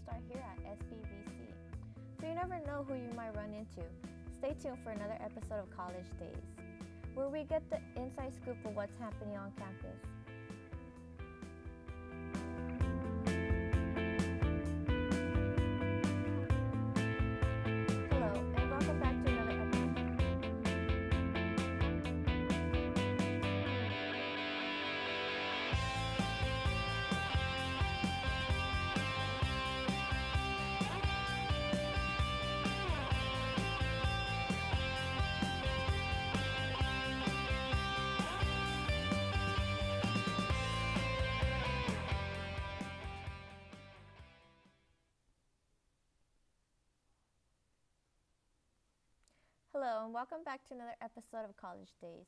Star here at SBVC. So you never know who you might run into. Stay tuned for another episode of College Days, where we get the inside scoop of what's happening on campus. Hello, and welcome back to another episode. Hello, and welcome back to another episode of College Days,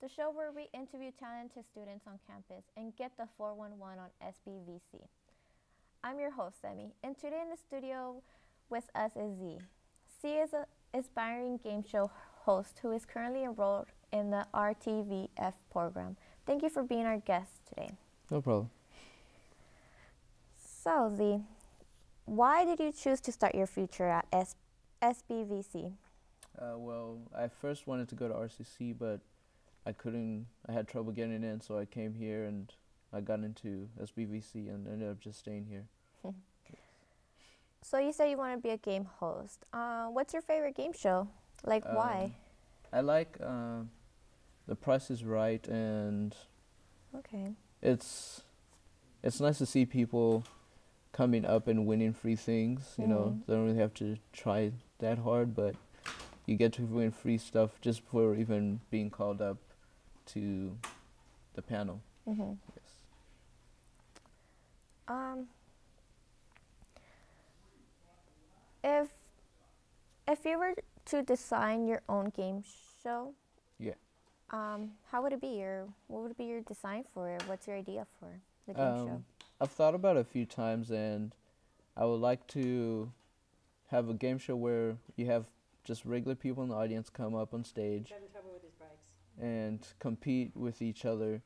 the show where we interview talented students on campus and get the 411 on SBVC. I'm your host, Semi, and today in the studio with us is Z. Z is an aspiring game show host who is currently enrolled in the RTVF program. Thank you for being our guest today. No problem. So, Z, why did you choose to start your future at SBVC? Well, I first wanted to go to RCC, but I couldn't. I had trouble getting in, so I came here and I got into SBVC and ended up just staying here. So you say you want to be a game host. What's your favorite game show? Like, why? I like The Price is Right, and Okay. it's nice to see people coming up and winning free things. You know, they don't really have to try that hard, but you get to win free stuff just before even being called up to the panel. Mm-hmm. Yes. If you were to design your own game show, Yeah. how would it be? Or what would be your design for it? What's your idea for the game show? I've thought about it a few times, and I would like to have a game show where you have just regular people in the audience come up on stage Having trouble with his brakes. and compete with each other.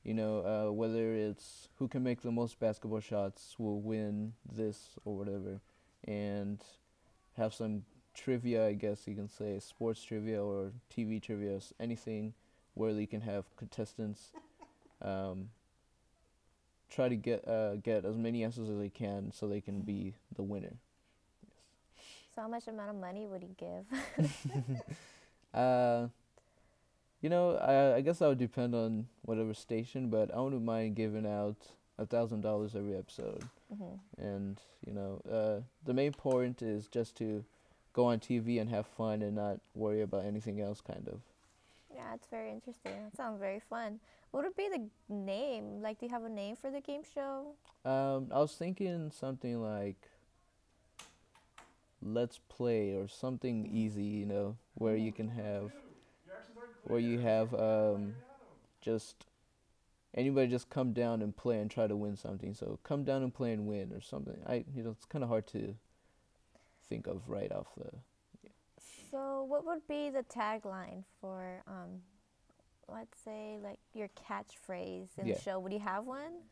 You know, whether it's who can make the most basketball shots will win this or whatever, and have some trivia, I guess you can say, sports trivia or TV trivia, anything where you can have contestants try to get as many answers as they can so they can be the winner. Yes. So how much amount of money would you give? You know, I guess that would depend on whatever station, but I wouldn't mind giving out $1,000 every episode. Mm-hmm. And, you know, the main point is just to go on TV and have fun and not worry about anything else, kind of. Yeah, it's very interesting. That sounds very fun. What would be the name? Like, do you have a name for the game show? I was thinking something like Let's Play or something easy, you know, where you can have, just anybody just come down and play and try to win something. So come down and play and win or something. It's kind of hard to think of right off the. So what would be the tagline for, let's say, like your catchphrase in Yeah. the show? Would you have one?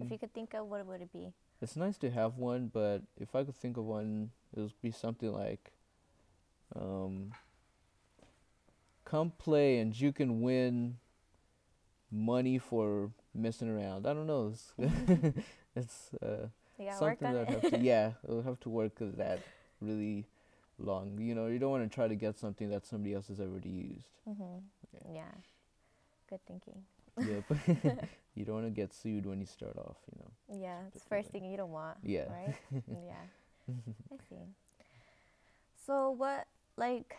If you could think of, what would it be? It's nice to have one, but if I could think of one, it would be something like, come play and you can win money for messing around. I don't know. It's You gotta work something on that it. we'll have to work at that really long. You know, you don't want to try to get something that somebody else has already used. Yeah. Good thinking. Yeah, but you don't want to get sued when you start off, you know. Yeah, it's the first thing you don't want. Yeah. Right? Yeah. I see. So what, like,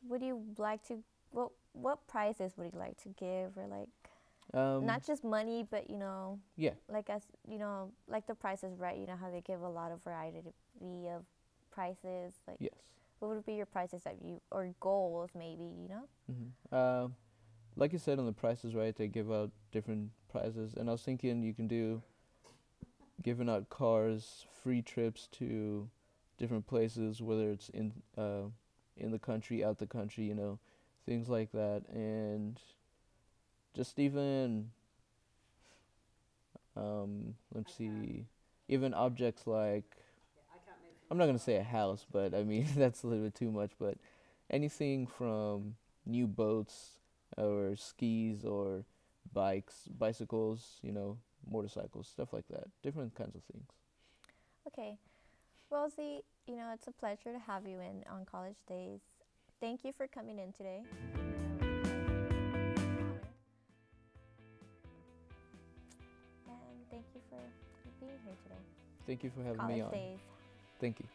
would you like to, what prizes would you like to give, or like, not just money, but, you know, Yeah. like, as you know, like the Price is Right, you know how they give a lot of variety of prizes, like, Yes. what would be your prizes that you, or goals maybe, you know? Like you said, on The Price is Right, they give out different prizes, and I was thinking you can do giving out cars, free trips to different places, whether it's in the country, out the country, you know, things like that, and just even let's see, even objects like, I'm not gonna say a house, but I mean that's a little bit too much. But anything from new boats or skis or bikes, bicycles, motorcycles, stuff like that. Different kinds of things. Okay. Well, Z, it's a pleasure to have you in on College Days. Thank you for coming in today. And thank you for being here today. Thank you for having me College on. Days. Thank you.